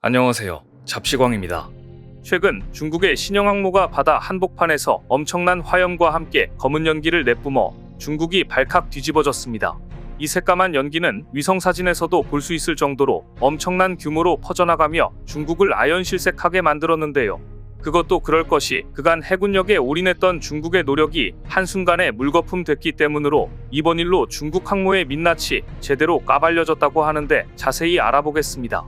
안녕하세요. 잡시광입니다. 최근 중국의 신형 항모가 바다 한복판에서 엄청난 화염과 함께 검은 연기를 내뿜어 중국이 발칵 뒤집어졌습니다. 이 새까만 연기는 위성사진에서도 볼 수 있을 정도로 엄청난 규모로 퍼져나가며 중국을 아연실색하게 만들었는데요. 그것도 그럴 것이 그간 해군력에 올인했던 중국의 노력이 한순간에 물거품 됐기 때문으로 이번 일로 중국 항모의 민낯이 제대로 까발려졌다고 하는데 자세히 알아보겠습니다.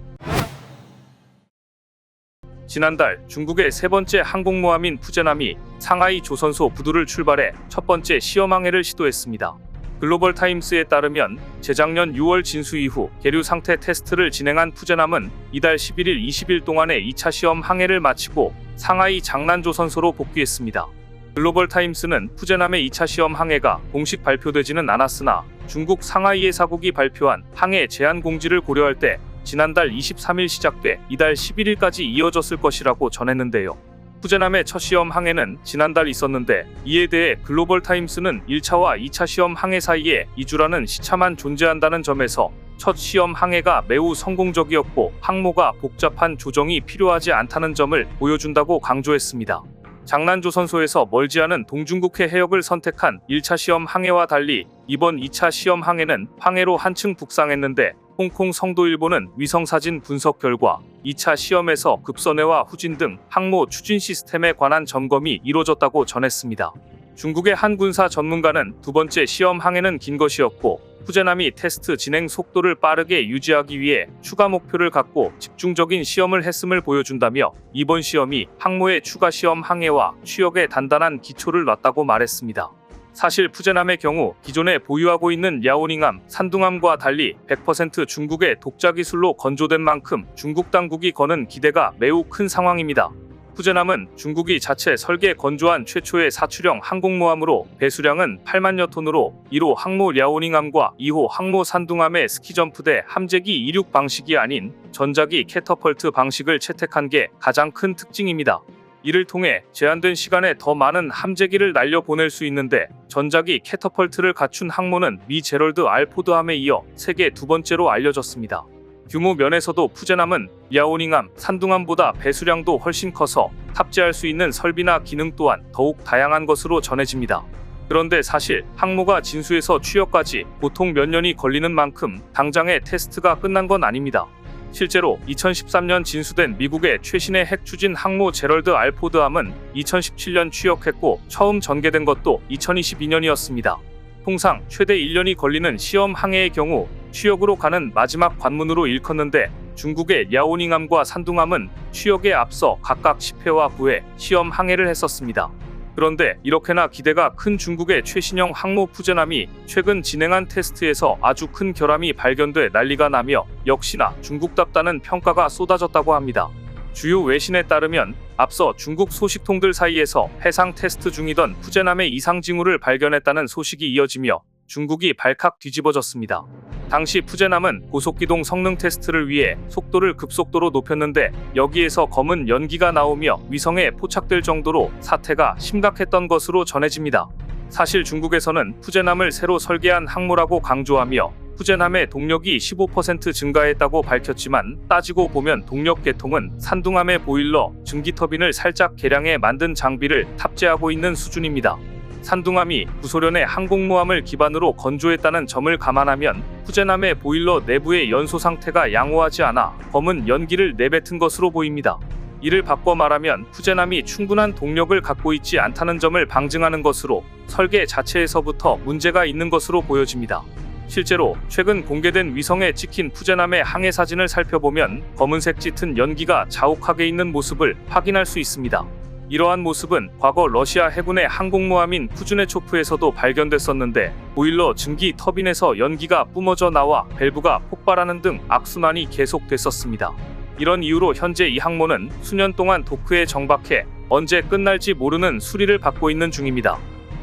지난달 중국의 세 번째 항공모함인 푸젠함이 상하이 조선소 부두를 출발해 첫 번째 시험항해를 시도했습니다. 글로벌 타임스에 따르면 재작년 6월 진수 이후 계류 상태 테스트를 진행한 푸젠함은 이달 11일 20일 동안의 2차 시험 항해를 마치고 상하이 장난조선소로 복귀했습니다. 글로벌 타임스는 푸젠함의 2차 시험 항해가 공식 발표되지는 않았으나 중국 상하이의 사국이 발표한 항해 제한 공지를 고려할 때 지난달 23일 시작돼 이달 11일까지 이어졌을 것이라고 전했는데요. 푸젠함의 첫 시험 항해는 지난달 있었는데 이에 대해 글로벌 타임스는 1차와 2차 시험 항해 사이에 2주라는 시차만 존재한다는 점에서 첫 시험 항해가 매우 성공적이었고 항모가 복잡한 조정이 필요하지 않다는 점을 보여준다고 강조했습니다. 장난조선소에서 멀지 않은 동중국해 해역을 선택한 1차 시험 항해와 달리 이번 2차 시험 항해는 항해로 한층 북상했는데 홍콩 성도일보는 위성사진 분석 결과 2차 시험에서 급선회와 후진 등 항모 추진 시스템에 관한 점검이 이뤄졌다고 전했습니다. 중국의 한 군사 전문가는 두 번째 시험 항해는 긴 것이었고 푸젠함이 테스트 진행 속도를 빠르게 유지하기 위해 추가 목표를 갖고 집중적인 시험을 했음을 보여준다며 이번 시험이 항모의 추가 시험 항해와 추역에 단단한 기초를 놨다고 말했습니다. 사실 푸젠함의 경우 기존에 보유하고 있는 랴오닝함, 산둥함과 달리 100% 중국의 독자 기술로 건조된 만큼 중국 당국이 거는 기대가 매우 큰 상황입니다. 푸젠함은 중국이 자체 설계 건조한 최초의 사출형 항공모함으로 배수량은 8만여 톤으로 1호 항모 랴오닝함과 2호 항모 산둥함의 스키점프대 함재기 이륙 방식이 아닌 전자기 캐터펄트 방식을 채택한 게 가장 큰 특징입니다. 이를 통해 제한된 시간에 더 많은 함재기를 날려보낼 수 있는데 전자기 캐터펄트를 갖춘 항모는 미 제럴드 알포드함에 이어 세계 두 번째로 알려졌습니다. 규모 면에서도 푸젠함은 랴오닝함, 산둥함보다 배수량도 훨씬 커서 탑재할 수 있는 설비나 기능 또한 더욱 다양한 것으로 전해집니다. 그런데 사실 항모가 진수에서 취역까지 보통 몇 년이 걸리는 만큼 당장의 테스트가 끝난 건 아닙니다. 실제로 2013년 진수된 미국의 최신의 핵 추진 항모 제럴드 알포드함은 2017년 취역했고 처음 전개된 것도 2022년이었습니다. 통상 최대 1년이 걸리는 시험 항해의 경우 취역으로 가는 마지막 관문으로 일컫는데 중국의 랴오닝함과 산둥함은 취역에 앞서 각각 10회와 9회 시험 항해를 했었습니다. 그런데 이렇게나 기대가 큰 중국의 최신형 항모 푸젠함이 최근 진행한 테스트에서 아주 큰 결함이 발견돼 난리가 나며 역시나 중국답다는 평가가 쏟아졌다고 합니다. 주요 외신에 따르면 앞서 중국 소식통들 사이에서 해상 테스트 중이던 푸젠함의 이상 징후를 발견했다는 소식이 이어지며 중국이 발칵 뒤집어졌습니다. 당시 푸젠함은 고속기동 성능 테스트를 위해 속도를 급속도로 높였는데 여기에서 검은 연기가 나오며 위성에 포착될 정도로 사태가 심각했던 것으로 전해집니다. 사실 중국에서는 푸젠함을 새로 설계한 항모라고 강조하며 푸젠함의 동력이 15% 증가했다고 밝혔지만 따지고 보면 동력 계통은 산둥함의 보일러, 증기터빈을 살짝 개량해 만든 장비를 탑재하고 있는 수준입니다. 산둥함이 구소련의 항공모함을 기반으로 건조했다는 점을 감안하면 푸젠함의 보일러 내부의 연소 상태가 양호하지 않아 검은 연기를 내뱉은 것으로 보입니다. 이를 바꿔 말하면 푸젠함이 충분한 동력을 갖고 있지 않다는 점을 방증하는 것으로 설계 자체에서부터 문제가 있는 것으로 보여집니다. 실제로 최근 공개된 위성에 찍힌 푸젠함의 항해 사진을 살펴보면 검은색 짙은 연기가 자욱하게 있는 모습을 확인할 수 있습니다. 이러한 모습은 과거 러시아 해군의 항공모함인 쿠즈네초프에서도 발견됐었는데 보일러 증기 터빈에서 연기가 뿜어져 나와 밸브가 폭발하는 등 악순환이 계속됐었습니다. 이런 이유로 현재 이 항모는 수년 동안 도크에 정박해 언제 끝날지 모르는 수리를 받고 있는 중입니다.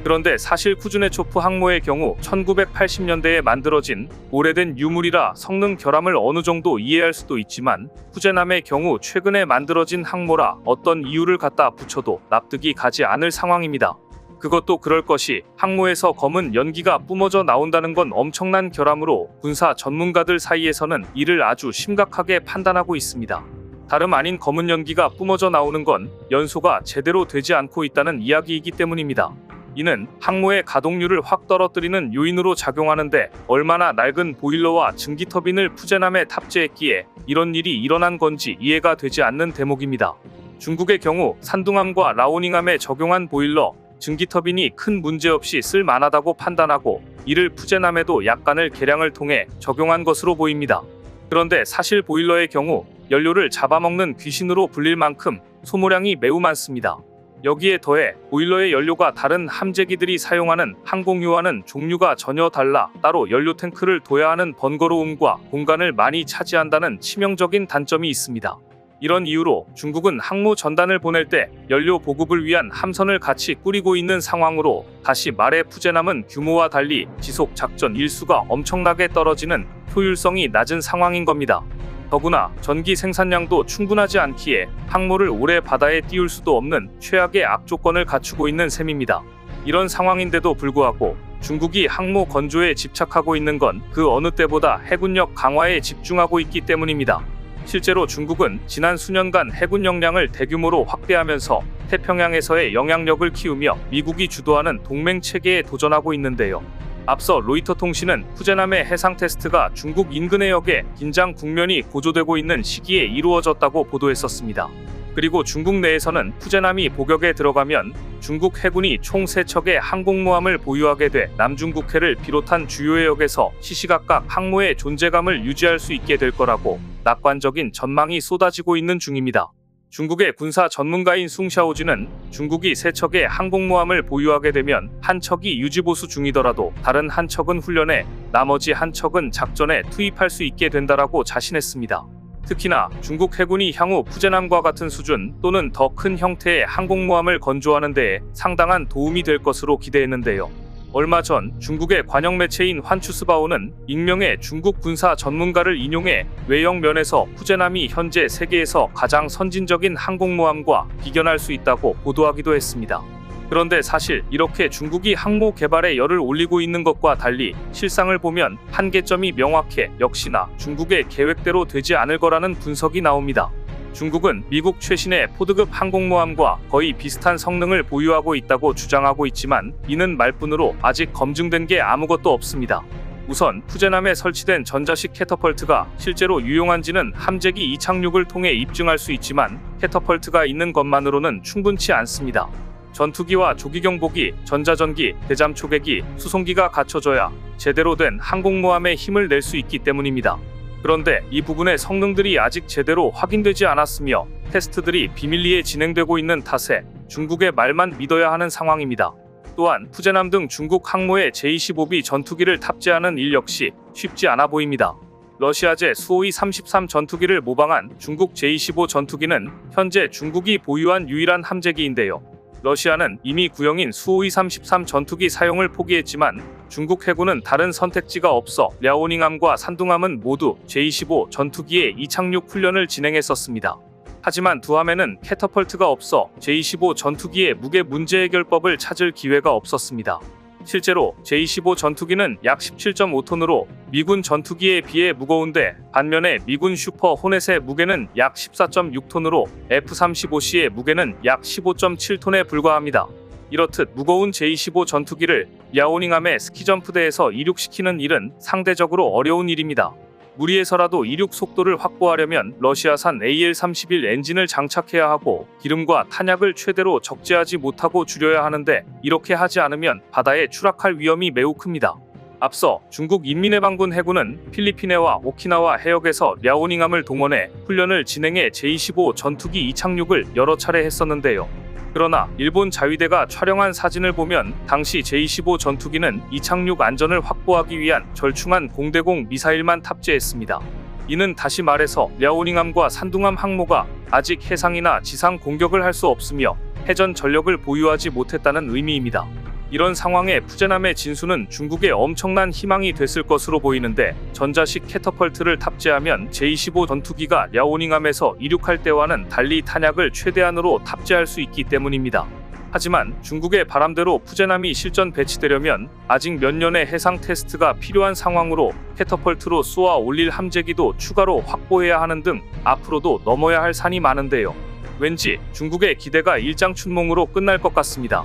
그런데 사실 쿠즈네초프 항모의 경우 1980년대에 만들어진 오래된 유물이라 성능 결함을 어느 정도 이해할 수도 있지만 푸젠함의 경우 최근에 만들어진 항모라 어떤 이유를 갖다 붙여도 납득이 가지 않을 상황입니다. 그것도 그럴 것이 항모에서 검은 연기가 뿜어져 나온다는 건 엄청난 결함으로 군사 전문가들 사이에서는 이를 아주 심각하게 판단하고 있습니다. 다름 아닌 검은 연기가 뿜어져 나오는 건 연소가 제대로 되지 않고 있다는 이야기이기 때문입니다. 이는 항모의 가동률을 확 떨어뜨리는 요인으로 작용하는데 얼마나 낡은 보일러와 증기터빈을 푸젠함에 탑재했기에 이런 일이 일어난 건지 이해가 되지 않는 대목입니다. 중국의 경우 산둥함과 라오닝함에 적용한 보일러, 증기터빈이 큰 문제 없이 쓸 만하다고 판단하고 이를 푸젠함에도 약간의 개량을 통해 적용한 것으로 보입니다. 그런데 사실 보일러의 경우 연료를 잡아먹는 귀신으로 불릴 만큼 소모량이 매우 많습니다. 여기에 더해 보일러의 연료가 다른 함재기들이 사용하는 항공유와는 종류가 전혀 달라 따로 연료 탱크를 둬야 하는 번거로움과 공간을 많이 차지한다는 치명적인 단점이 있습니다. 이런 이유로 중국은 항모 전단을 보낼 때 연료 보급을 위한 함선을 같이 꾸리고 있는 상황으로 다시 말해 푸젠함은 규모와 달리 지속 작전 일수가 엄청나게 떨어지는 효율성이 낮은 상황인 겁니다. 더구나 전기 생산량도 충분하지 않기에 항모를 오래 바다에 띄울 수도 없는 최악의 악조건을 갖추고 있는 셈입니다. 이런 상황인데도 불구하고 중국이 항모 건조에 집착하고 있는 건 그 어느 때보다 해군력 강화에 집중하고 있기 때문입니다. 실제로 중국은 지난 수년간 해군 역량을 대규모로 확대하면서 태평양에서의 영향력을 키우며 미국이 주도하는 동맹 체계에 도전하고 있는데요. 앞서 로이터 통신은 푸젠함의 해상 테스트가 중국 인근 해역에 긴장 국면이 고조되고 있는 시기에 이루어졌다고 보도했었습니다. 그리고 중국 내에서는 푸젠함이 복역에 들어가면 중국 해군이 총 3척의 항공모함을 보유하게 돼 남중국해를 비롯한 주요 해역에서 시시각각 항모의 존재감을 유지할 수 있게 될 거라고 낙관적인 전망이 쏟아지고 있는 중입니다. 중국의 군사 전문가인 숭샤오지는 중국이 3척의 항공모함을 보유하게 되면 한 척이 유지보수 중이더라도 다른 한 척은 훈련에, 나머지 한 척은 작전에 투입할 수 있게 된다라고 자신했습니다. 특히나 중국 해군이 향후 푸젠함과 같은 수준 또는 더 큰 형태의 항공모함을 건조하는 데에 상당한 도움이 될 것으로 기대했는데요. 얼마 전 중국의 관영 매체인 환추스바오는 익명의 중국 군사 전문가를 인용해 외형 면에서 푸젠함이 현재 세계에서 가장 선진적인 항공모함과 비견할 수 있다고 보도하기도 했습니다. 그런데 사실 이렇게 중국이 항모 개발에 열을 올리고 있는 것과 달리 실상을 보면 한계점이 명확해 역시나 중국의 계획대로 되지 않을 거라는 분석이 나옵니다. 중국은 미국 최신의 포드급 항공모함과 거의 비슷한 성능을 보유하고 있다고 주장하고 있지만 이는 말뿐으로 아직 검증된 게 아무것도 없습니다. 우선 푸젠함에 설치된 전자식 캐터펄트가 실제로 유용한지는 함재기 이착륙을 통해 입증할 수 있지만 캐터펄트가 있는 것만으로는 충분치 않습니다. 전투기와 조기경보기, 전자전기, 대잠초계기, 수송기가 갖춰져야 제대로 된 항공모함의 힘을 낼 수 있기 때문입니다. 그런데 이 부분의 성능들이 아직 제대로 확인되지 않았으며 테스트들이 비밀리에 진행되고 있는 탓에 중국의 말만 믿어야 하는 상황입니다. 또한 푸젠함 등 중국 항모에 제-25B 전투기를 탑재하는 일 역시 쉽지 않아 보입니다. 러시아제 수호이 33 전투기를 모방한 중국 제-25 전투기는 현재 중국이 보유한 유일한 함재기인데요. 러시아는 이미 구형인 수호이 33 전투기 사용을 포기했지만 중국 해군은 다른 선택지가 없어 랴오닝함과 산둥함은 모두 제-25 전투기의 이착륙 훈련을 진행했었습니다. 하지만 두 함에는 캐터펄트가 없어 제-25 전투기의 무게 문제 해결법을 찾을 기회가 없었습니다. 실제로 제-25 전투기는 약 17.5톤으로 미군 전투기에 비해 무거운데 반면에 미군 슈퍼 호넷의 무게는 약 14.6톤으로 F-35C의 무게는 약 15.7톤에 불과합니다. 이렇듯 무거운 제-25 전투기를 랴오닝함의 스키점프대에서 이륙시키는 일은 상대적으로 어려운 일입니다. 무리해서라도 이륙 속도를 확보하려면 러시아산 AL-31 엔진을 장착해야 하고 기름과 탄약을 최대로 적재하지 못하고 줄여야 하는데 이렇게 하지 않으면 바다에 추락할 위험이 매우 큽니다. 앞서 중국 인민해방군 해군은 필리핀해와 오키나와 해역에서 랴오닝함을 동원해 훈련을 진행해 제-25 전투기 이착륙을 여러 차례 했었는데요. 그러나 일본 자위대가 촬영한 사진을 보면 당시 제-25 전투기는 이착륙 안전을 확보하기 위한 절충한 공대공 미사일만 탑재했습니다. 이는 다시 말해서 랴오닝함과 산둥함 항모가 아직 해상이나 지상 공격을 할 수 없으며 해전 전력을 보유하지 못했다는 의미입니다. 이런 상황에 푸젠함의 진수는 중국의 엄청난 희망이 됐을 것으로 보이는데 전자식 캐터펄트를 탑재하면 제-25 전투기가 랴오닝함에서 이륙할 때와는 달리 탄약을 최대한으로 탑재할 수 있기 때문입니다. 하지만 중국의 바람대로 푸젠함이 실전 배치되려면 아직 몇 년의 해상 테스트가 필요한 상황으로 캐터펄트로 쏘아 올릴 함재기도 추가로 확보해야 하는 등 앞으로도 넘어야 할 산이 많은데요. 왠지 중국의 기대가 일장춘몽으로 끝날 것 같습니다.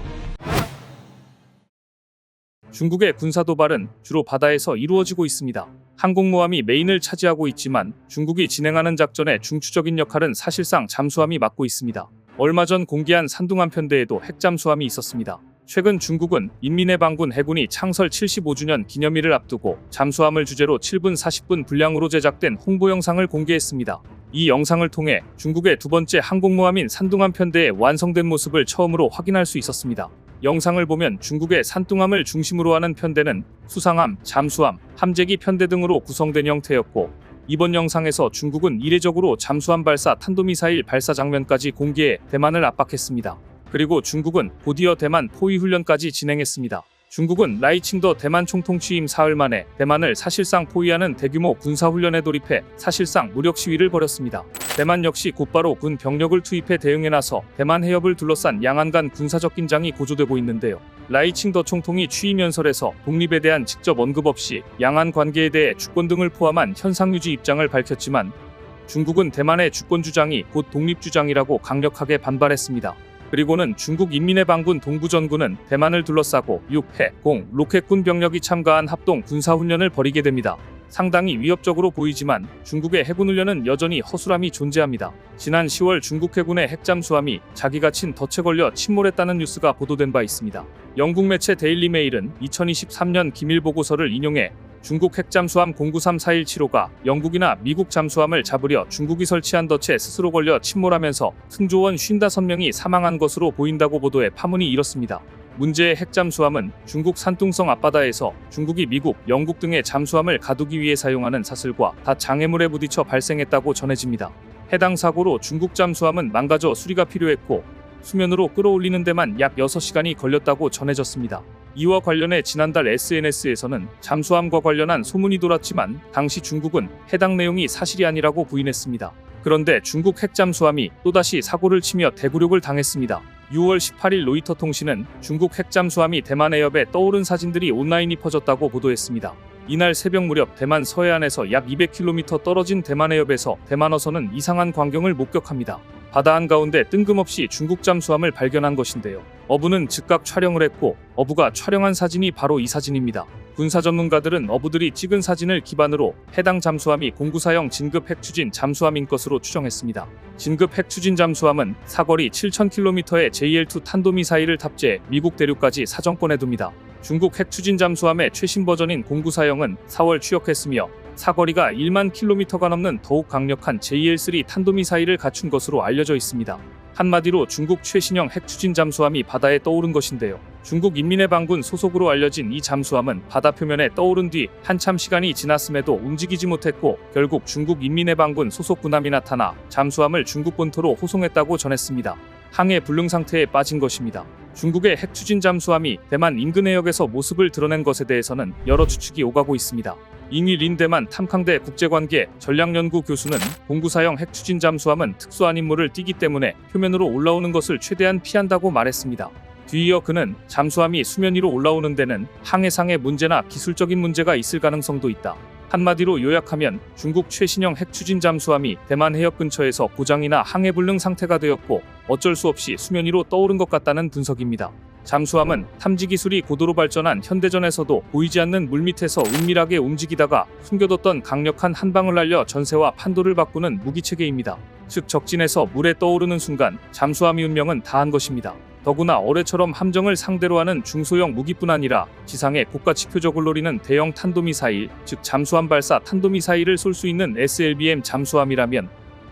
중국의 군사 도발은 주로 바다에서 이루어지고 있습니다. 항공모함이 메인을 차지하고 있지만 중국이 진행하는 작전의 중추적인 역할은 사실상 잠수함이 맡고 있습니다. 얼마 전 공개한 산둥함 편대에도 핵잠수함이 있었습니다. 최근 중국은 인민의 방군 해군이 창설 75주년 기념일을 앞두고 잠수함을 주제로 7분 40분 분량으로 제작된 홍보 영상을 공개했습니다. 이 영상을 통해 중국의 두 번째 항공모함인 산둥함 편대의 완성된 모습을 처음으로 확인할 수 있었습니다. 영상을 보면 중국의 산둥함을 중심으로 하는 편대는 수상함, 잠수함, 함재기 편대 등으로 구성된 형태였고, 이번 영상에서 중국은 이례적으로 잠수함 발사 탄도미사일 발사 장면까지 공개해 대만을 압박했습니다. 그리고 중국은 곧이어 대만 포위 훈련까지 진행했습니다. 중국은 라이칭더 대만 총통 취임 사흘 만에 대만을 사실상 포위하는 대규모 군사훈련에 돌입해 사실상 무력 시위를 벌였습니다. 대만 역시 곧바로 군 병력을 투입해 대응에 나서 대만 해협을 둘러싼 양안 간 군사적 긴장이 고조되고 있는데요. 라이칭더 총통이 취임 연설에서 독립에 대한 직접 언급 없이 양안 관계에 대해 주권 등을 포함한 현상 유지 입장을 밝혔지만 중국은 대만의 주권 주장이 곧 독립 주장이라고 강력하게 반발했습니다. 그리고는 중국 인민의 방군 동부전군은 대만을 둘러싸고 6, 해, 공, 로켓군 병력이 참가한 합동 군사훈련을 벌이게 됩니다. 상당히 위협적으로 보이지만 중국의 해군훈련은 여전히 허술함이 존재합니다. 지난 10월 중국 해군의 핵잠수함이 자기가 친 덫에 걸려 침몰했다는 뉴스가 보도된 바 있습니다. 영국 매체 데일리 메일은 2023년 기밀 보고서를 인용해 중국 핵잠수함 093417호가 영국이나 미국 잠수함을 잡으려 중국이 설치한 덫에 스스로 걸려 침몰하면서 승조원 55명이 사망한 것으로 보인다고 보도해 파문이 일었습니다. 문제의 핵잠수함은 중국 산둥성 앞바다에서 중국이 미국, 영국 등의 잠수함을 가두기 위해 사용하는 사슬과 닷 장애물에 부딪혀 발생했다고 전해집니다. 해당 사고로 중국 잠수함은 망가져 수리가 필요했고 수면으로 끌어올리는 데만 약 6시간이 걸렸다고 전해졌습니다. 이와 관련해 지난달 SNS에서는 잠수함과 관련한 소문이 돌았지만 당시 중국은 해당 내용이 사실이 아니라고 부인했습니다. 그런데 중국 핵잠수함이 또다시 사고를 치며 대구력을 당했습니다. 6월 18일 로이터 통신은 중국 핵잠수함이 대만 해협에 떠오른 사진들이 온라인이 퍼졌다고 보도했습니다. 이날 새벽 무렵 대만 서해안에서 약 200km 떨어진 대만 해협에서 대만어선은 이상한 광경을 목격합니다. 바다 한가운데 뜬금없이 중국 잠수함을 발견한 것인데요. 어부는 즉각 촬영을 했고 어부가 촬영한 사진이 바로 이 사진입니다. 군사 전문가들은 어부들이 찍은 사진을 기반으로 해당 잠수함이 094형 진급 핵추진 잠수함인 것으로 추정했습니다. 진급 핵추진 잠수함은 사거리 7,000km의 JL-2 탄도미사일을 탑재해 미국 대륙까지 사정권해둡니다. 중국 핵추진 잠수함의 최신 버전인 094형은 4월 취역했으며 사거리가 1만 킬로미터가 넘는 더욱 강력한 JL-3 탄도미사일을 갖춘 것으로 알려져 있습니다. 한마디로 중국 최신형 핵추진 잠수함이 바다에 떠오른 것인데요. 중국 인민의 방군 소속으로 알려진 이 잠수함은 바다 표면에 떠오른 뒤 한참 시간이 지났음에도 움직이지 못했고 결국 중국 인민의 방군 소속 군함이 나타나 잠수함을 중국 본토로 호송했다고 전했습니다. 항해 불능 상태에 빠진 것입니다. 중국의 핵추진 잠수함이 대만 인근 해역에서 모습을 드러낸 것에 대해서는 여러 추측이 오가고 있습니다. 잉위 린 대만 탐캉대 국제관계 전략연구 교수는 094형 핵추진 잠수함은 특수한 임무를 띠기 때문에 표면으로 올라오는 것을 최대한 피한다고 말했습니다. 뒤이어 그는 잠수함이 수면 위로 올라오는 데는 항해상의 문제나 기술적인 문제가 있을 가능성도 있다. 한마디로 요약하면 중국 최신형 핵추진 잠수함이 대만 해협 근처에서 고장이나 항해 불능 상태가 되었고 어쩔 수 없이 수면 위로 떠오른 것 같다는 분석입니다. 잠수함은 탐지 기술이 고도로 발전한 현대전에서도 보이지 않는 물밑에서 은밀하게 움직이다가 숨겨뒀던 강력한 한 방을 날려 전세와 판도를 바꾸는 무기체계입니다. 즉 적진에서 물에 떠오르는 순간 잠수함의 운명은 다한 것입니다. 더구나 어뢰처럼 함정을 상대로 하는 중소형 무기뿐 아니라 지상에 고가지표적을 노리는 대형 탄도미사일, 즉 잠수함 발사 탄도미사일을 쏠 수 있는 SLBM 잠수함이라면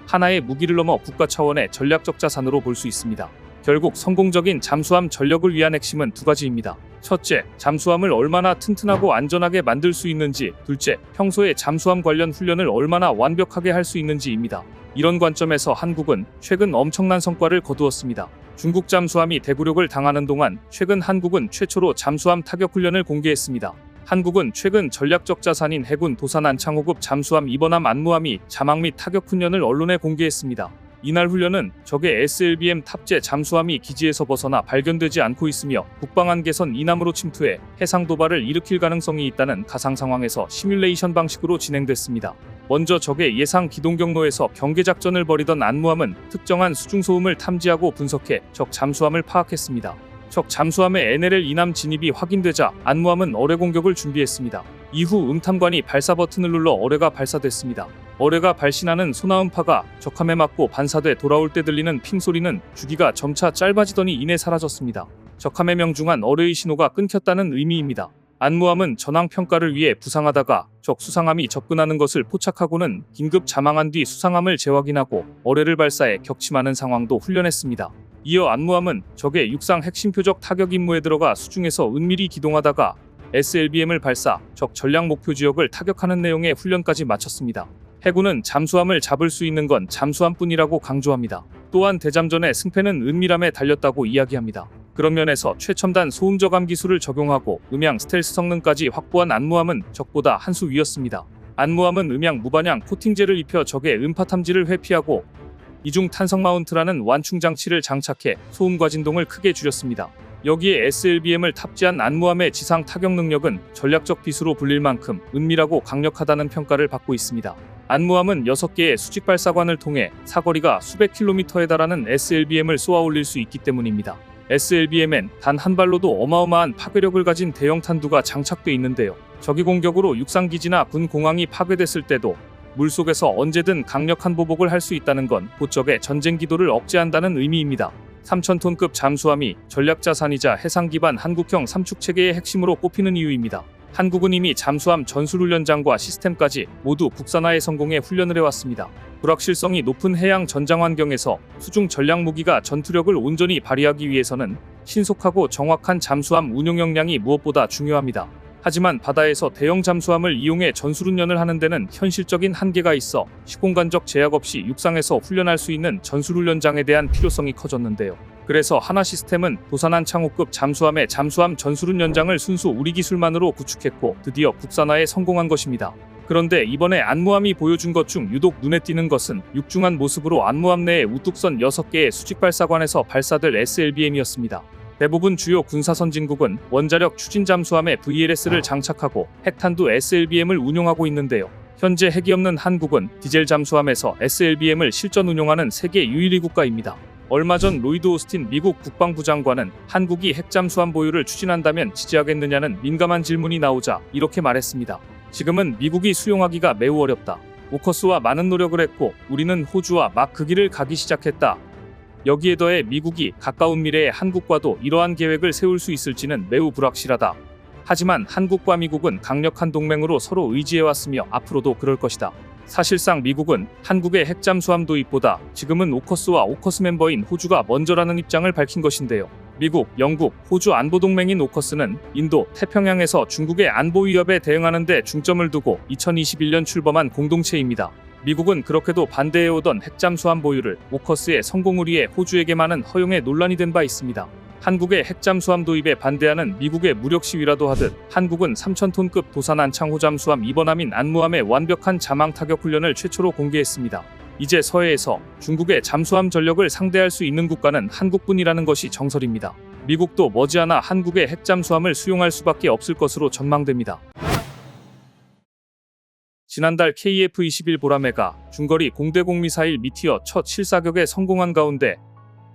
하나의 무기를 넘어 국가 차원의 전략적 자산으로 볼 수 있습니다. 결국 성공적인 잠수함 전력을 위한 핵심은 두 가지입니다. 첫째, 잠수함을 얼마나 튼튼하고 안전하게 만들 수 있는지, 둘째, 평소에 잠수함 관련 훈련을 얼마나 완벽하게 할 수 있는지입니다. 이런 관점에서 한국은 최근 엄청난 성과를 거두었습니다. 중국 잠수함이 대구력을 당하는 동안 최근 한국은 최초로 잠수함 타격 훈련을 공개했습니다. 한국은 최근 전략적 자산인 해군 도산 안창호급 잠수함 이번함 안무함이 자막 및 타격 훈련을 언론에 공개했습니다. 이날 훈련은 적의 SLBM 탑재 잠수함이 기지에서 벗어나 발견되지 않고 있으며 북방한 개선 이남으로 침투해 해상 도발을 일으킬 가능성이 있다는 가상 상황에서 시뮬레이션 방식으로 진행됐습니다. 먼저 적의 예상 기동 경로에서 경계 작전을 벌이던 안무함은 특정한 수중소음을 탐지하고 분석해 적 잠수함을 파악했습니다. 적 잠수함의 NLL 이남 진입이 확인되자 안무함은 어뢰 공격을 준비했습니다. 이후 음탐관이 발사 버튼을 눌러 어뢰가 발사됐습니다. 어뢰가 발신하는 소나음파가 적함에 맞고 반사돼 돌아올 때 들리는 핑 소리는 주기가 점차 짧아지더니 이내 사라졌습니다. 적함에 명중한 어뢰의 신호가 끊겼다는 의미입니다. 안무함은 전황 평가를 위해 부상하다가 적 수상함이 접근하는 것을 포착하고는 긴급 자망한 뒤 수상함을 재확인하고 어뢰를 발사해 격침하는 상황도 훈련했습니다. 이어 안무함은 적의 육상 핵심 표적 타격 임무에 들어가 수중에서 은밀히 기동하다가 SLBM을 발사, 적 전략 목표 지역을 타격하는 내용의 훈련까지 마쳤습니다. 해군은 잠수함을 잡을 수 있는 건 잠수함뿐이라고 강조합니다. 또한 대잠전의 승패는 은밀함에 달렸다고 이야기합니다. 그런 면에서 최첨단 소음 저감 기술을 적용하고 음향 스텔스 성능까지 확보한 안무함은 적보다 한 수 위였습니다. 안무함은 음향 무반향 코팅제를 입혀 적의 음파 탐지를 회피하고 이중 탄성 마운트라는 완충 장치를 장착해 소음과 진동을 크게 줄였습니다. 여기에 SLBM을 탑재한 안무함의 지상 타격 능력은 전략적 비수로 불릴 만큼 은밀하고 강력하다는 평가를 받고 있습니다. 안무함은 6개의 수직 발사관을 통해 사거리가 수백 킬로미터에 달하는 SLBM을 쏘아 올릴 수 있기 때문입니다. SLBM엔 단 한 발로도 어마어마한 파괴력을 가진 대형 탄두가 장착돼 있는데요. 적의 공격으로 육상기지나 군 공항이 파괴됐을 때도 물속에서 언제든 강력한 보복을 할 수 있다는 건 곧적의 전쟁 기도를 억제한다는 의미입니다. 3,000톤급 잠수함이 전략자산이자 해상 기반 한국형 삼축 체계의 핵심으로 꼽히는 이유입니다. 한국은 이미 잠수함 전술훈련장과 시스템까지 모두 국산화에 성공해 훈련을 해왔습니다. 불확실성이 높은 해양 전장 환경에서 수중 전략 무기가 전투력을 온전히 발휘하기 위해서는 신속하고 정확한 잠수함 운용 역량이 무엇보다 중요합니다. 하지만 바다에서 대형 잠수함을 이용해 전술훈련을 하는 데는 현실적인 한계가 있어 시공간적 제약 없이 육상에서 훈련할 수 있는 전술훈련장에 대한 필요성이 커졌는데요. 그래서 하나시스템은 도산한 창호급 잠수함의 잠수함 전술훈련장을 순수 우리 기술만으로 구축했고 드디어 국산화에 성공한 것입니다. 그런데 이번에 안무함이 보여준 것 중 유독 눈에 띄는 것은 육중한 모습으로 안무함 내에 우뚝 선 6개의 수직발사관에서 발사될 SLBM이었습니다. 대부분 주요 군사선진국은 원자력 추진 잠수함에 VLS를 장착하고 핵탄두 SLBM을 운용하고 있는데요. 현재 핵이 없는 한국은 디젤 잠수함에서 SLBM을 실전 운용하는 세계 유일의 국가입니다. 얼마 전 로이드 오스틴 미국 국방부 장관은 한국이 핵잠수함 보유를 추진한다면 지지하겠느냐는 민감한 질문이 나오자 이렇게 말했습니다. 지금은 미국이 수용하기가 매우 어렵다. 오커스와 많은 노력을 했고 우리는 호주와 막 그 길을 가기 시작했다. 여기에 더해 미국이 가까운 미래에 한국과도 이러한 계획을 세울 수 있을지는 매우 불확실하다. 하지만 한국과 미국은 강력한 동맹으로 서로 의지해왔으며 앞으로도 그럴 것이다. 사실상 미국은 한국의 핵잠수함 도입보다 지금은 오커스와 오커스 멤버인 호주가 먼저라는 입장을 밝힌 것인데요. 미국, 영국, 호주 안보동맹인 오커스는 인도, 태평양에서 중국의 안보 위협에 대응하는 데 중점을 두고 2021년 출범한 공동체입니다. 미국은 그렇게도 반대해오던 핵잠수함 보유를 오커스의 성공을 위해 호주에게만은 허용해 논란이 된 바 있습니다. 한국의 핵잠수함 도입에 반대하는 미국의 무력 시위라도 하듯 한국은 3,000톤급 도산한 창호 잠수함 이번함인 안무함의 완벽한 자망 타격 훈련을 최초로 공개했습니다. 이제 서해에서 중국의 잠수함 전력을 상대할 수 있는 국가는 한국뿐이라는 것이 정설입니다. 미국도 머지않아 한국의 핵잠수함을 수용할 수밖에 없을 것으로 전망됩니다. 지난달 KF-21 보라매가 중거리 공대공 미사일 미티어 첫 실사격에 성공한 가운데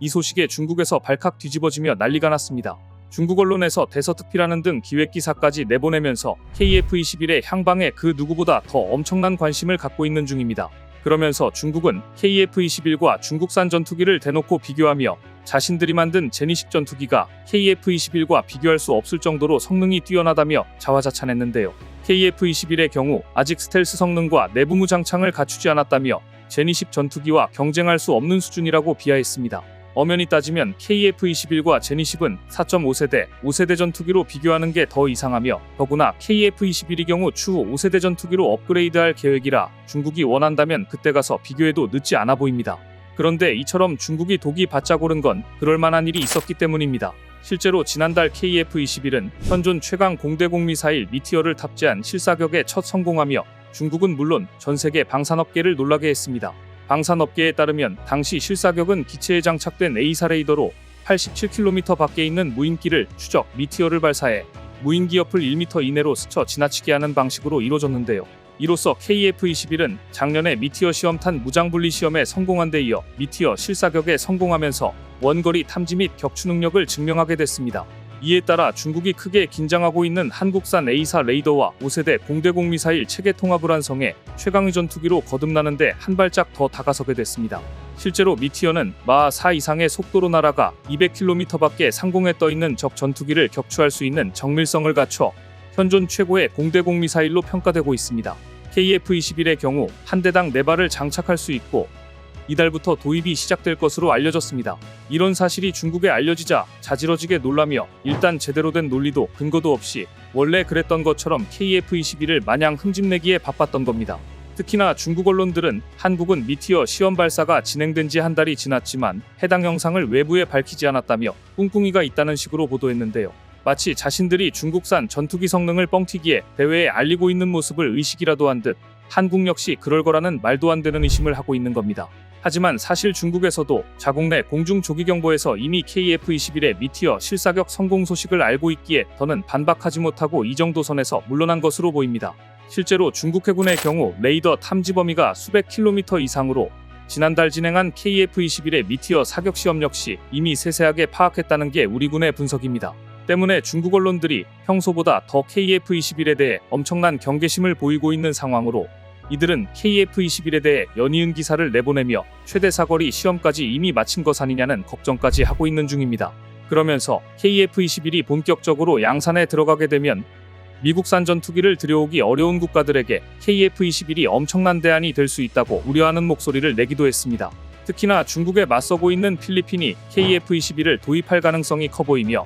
이 소식에 중국에서 발칵 뒤집어지며 난리가 났습니다. 중국 언론에서 대서특필하는 등 기획기사까지 내보내면서 KF-21의 향방에 그 누구보다 더 엄청난 관심을 갖고 있는 중입니다. 그러면서 중국은 KF-21과 중국산 전투기를 대놓고 비교하며 자신들이 만든 제니식 전투기가 KF-21과 비교할 수 없을 정도로 성능이 뛰어나다며 자화자찬했는데요. KF-21의 경우 아직 스텔스 성능과 내부 무장창을 갖추지 않았다며 제니식 전투기와 경쟁할 수 없는 수준이라고 비하했습니다. 엄연히 따지면 KF-21과 제니식은 4.5세대, 5세대 전투기로 비교하는 게 더 이상하며 더구나 KF-21의 경우 추후 5세대 전투기로 업그레이드할 계획이라 중국이 원한다면 그때 가서 비교해도 늦지 않아 보입니다. 그런데 이처럼 중국이 독이 바짝 오른 건 그럴 만한 일이 있었기 때문입니다. 실제로 지난달 KF-21은 현존 최강 공대공 미사일 미티어를 탑재한 실사격에 첫 성공하며 중국은 물론 전 세계 방산업계를 놀라게 했습니다. 방산업계에 따르면 당시 실사격은 기체에 장착된 A사 레이더로 87km 밖에 있는 무인기를 추적 미티어를 발사해 무인기 옆을 1m 이내로 스쳐 지나치게 하는 방식으로 이루어졌는데요. 이로써 KF-21은 작년에 미티어 시험탄 무장분리 시험에 성공한 데 이어 미티어 실사격에 성공하면서 원거리 탐지 및 격추 능력을 증명하게 됐습니다. 이에 따라 중국이 크게 긴장하고 있는 한국산 A사 레이더와 5세대 공대공 미사일 체계 통합을 완성해 최강의 전투기로 거듭나는데 한 발짝 더 다가서게 됐습니다. 실제로 미티어는 마하 4 이상의 속도로 날아가 200km 밖에 상공에 떠있는 적 전투기를 격추할 수 있는 정밀성을 갖춰 현존 최고의 공대공 미사일로 평가되고 있습니다. KF-21의 경우 한 대당 4발을 장착할 수 있고 이달부터 도입이 시작될 것으로 알려졌습니다. 이런 사실이 중국에 알려지자 자지러지게 놀라며 일단 제대로 된 논리도 근거도 없이 원래 그랬던 것처럼 KF-21을 마냥 흠집내기에 바빴던 겁니다. 특히나 중국 언론들은 한국은 미티어 시험 발사가 진행된 지 한 달이 지났지만 해당 영상을 외부에 밝히지 않았다며 꿍꿍이가 있다는 식으로 보도했는데요. 마치 자신들이 중국산 전투기 성능을 뻥튀기에 대외에 알리고 있는 모습을 의식이라도 한 듯 한국 역시 그럴 거라는 말도 안 되는 의심을 하고 있는 겁니다. 하지만 사실 중국에서도 자국 내 공중조기경보에서 이미 KF-21의 미티어 실사격 성공 소식을 알고 있기에 더는 반박하지 못하고 이 정도 선에서 물러난 것으로 보입니다. 실제로 중국 해군의 경우 레이더 탐지 범위가 수백 킬로미터 이상으로 지난달 진행한 KF-21의 미티어 사격 시험 역시 이미 세세하게 파악했다는 게 우리 군의 분석입니다. 때문에 중국 언론들이 평소보다 더 KF-21에 대해 엄청난 경계심을 보이고 있는 상황으로 이들은 KF-21에 대해 연이은 기사를 내보내며 최대 사거리 시험까지 이미 마친 것 아니냐는 걱정까지 하고 있는 중입니다. 그러면서 KF-21이 본격적으로 양산에 들어가게 되면 미국산 전투기를 들여오기 어려운 국가들에게 KF-21이 엄청난 대안이 될 수 있다고 우려하는 목소리를 내기도 했습니다. 특히나 중국에 맞서고 있는 필리핀이 KF-21을 도입할 가능성이 커 보이며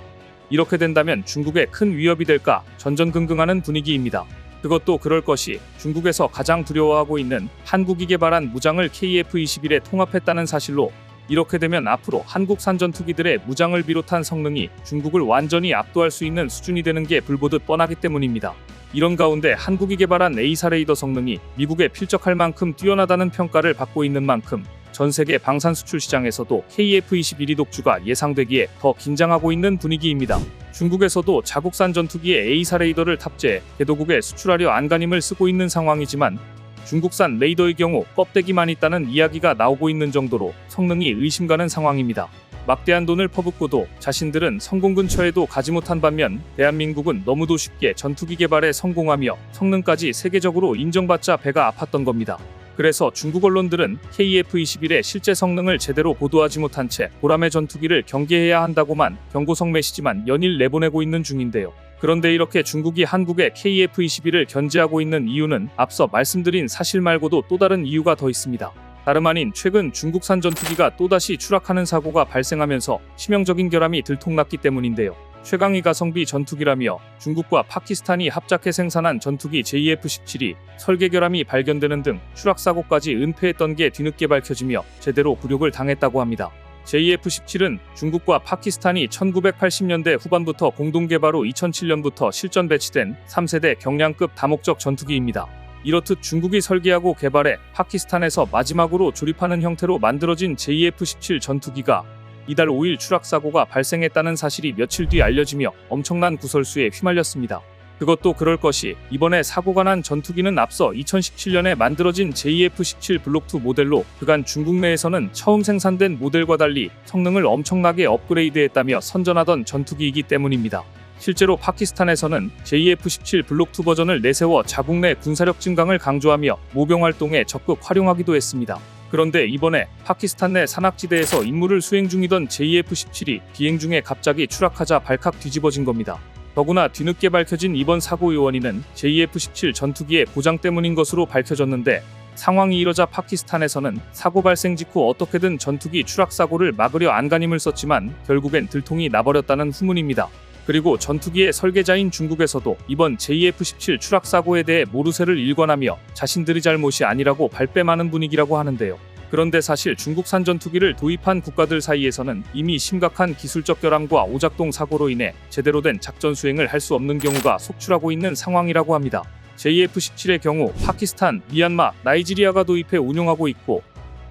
이렇게 된다면 중국에 큰 위협이 될까 전전긍긍하는 분위기입니다. 그것도 그럴 것이 중국에서 가장 두려워하고 있는 한국이 개발한 무장을 KF-21에 통합했다는 사실로 이렇게 되면 앞으로 한국산 전투기들의 무장을 비롯한 성능이 중국을 완전히 압도할 수 있는 수준이 되는 게 불보듯 뻔하기 때문입니다. 이런 가운데 한국이 개발한 A사 레이더 성능이 미국에 필적할 만큼 뛰어나다는 평가를 받고 있는 만큼 전 세계 방산 수출 시장에서도 KF-21이 독주가 예상되기에 더 긴장하고 있는 분위기입니다. 중국에서도 자국산 전투기에 A사 레이더를 탑재해 개도국에 수출하려 안간힘을 쓰고 있는 상황이지만 중국산 레이더의 경우 껍데기만 있다는 이야기가 나오고 있는 정도로 성능이 의심가는 상황입니다. 막대한 돈을 퍼붓고도 자신들은 성공 근처에도 가지 못한 반면 대한민국은 너무도 쉽게 전투기 개발에 성공하며 성능까지 세계적으로 인정받자 배가 아팠던 겁니다. 그래서 중국 언론들은 KF-21의 실제 성능을 제대로 보도하지 못한 채 보람의 전투기를 경계해야 한다고만 경고성 메시지만 연일 내보내고 있는 중인데요. 그런데 이렇게 중국이 한국의 KF-21을 견제하고 있는 이유는 앞서 말씀드린 사실 말고도 또 다른 이유가 더 있습니다. 다름 아닌 최근 중국산 전투기가 또다시 추락하는 사고가 발생하면서 치명적인 결함이 들통났기 때문인데요. 최강의 가성비 전투기라며 중국과 파키스탄이 합작해 생산한 전투기 JF-17이 설계 결함이 발견되는 등 추락사고까지 은폐했던 게 뒤늦게 밝혀지며 제대로 굴욕을 당했다고 합니다. JF-17은 중국과 파키스탄이 1980년대 후반부터 공동개발 후 2007년부터 실전 배치된 3세대 경량급 다목적 전투기입니다. 이렇듯 중국이 설계하고 개발해 파키스탄에서 마지막으로 조립하는 형태로 만들어진 JF-17 전투기가 이달 5일 추락사고가 발생했다는 사실이 며칠 뒤 알려지며 엄청난 구설수에 휘말렸습니다. 그것도 그럴 것이 이번에 사고가 난 전투기는 앞서 2017년에 만들어진 JF-17 블록2 모델로 그간 중국 내에서는 처음 생산된 모델과 달리 성능을 엄청나게 업그레이드했다며 선전하던 전투기이기 때문입니다. 실제로 파키스탄에서는 JF-17 블록2 버전을 내세워 자국 내 군사력 증강을 강조하며 모병 활동에 적극 활용하기도 했습니다. 그런데 이번에 파키스탄 내 산악지대에서 임무를 수행 중이던 JF-17이 비행 중에 갑자기 추락하자 발칵 뒤집어진 겁니다. 더구나 뒤늦게 밝혀진 이번 사고의 원인은 JF-17 전투기의 고장 때문인 것으로 밝혀졌는데 상황이 이러자 파키스탄에서는 사고 발생 직후 어떻게든 전투기 추락 사고를 막으려 안간힘을 썼지만 결국엔 들통이 나버렸다는 후문입니다. 그리고 전투기의 설계자인 중국에서도 이번 JF-17 추락 사고에 대해 모르쇠를 일관하며 자신들의 잘못이 아니라고 발뺌하는 분위기라고 하는데요. 그런데 사실 중국산 전투기를 도입한 국가들 사이에서는 이미 심각한 기술적 결함과 오작동 사고로 인해 제대로 된 작전 수행을 할 수 없는 경우가 속출하고 있는 상황이라고 합니다. JF-17의 경우 파키스탄, 미얀마, 나이지리아가 도입해 운용하고 있고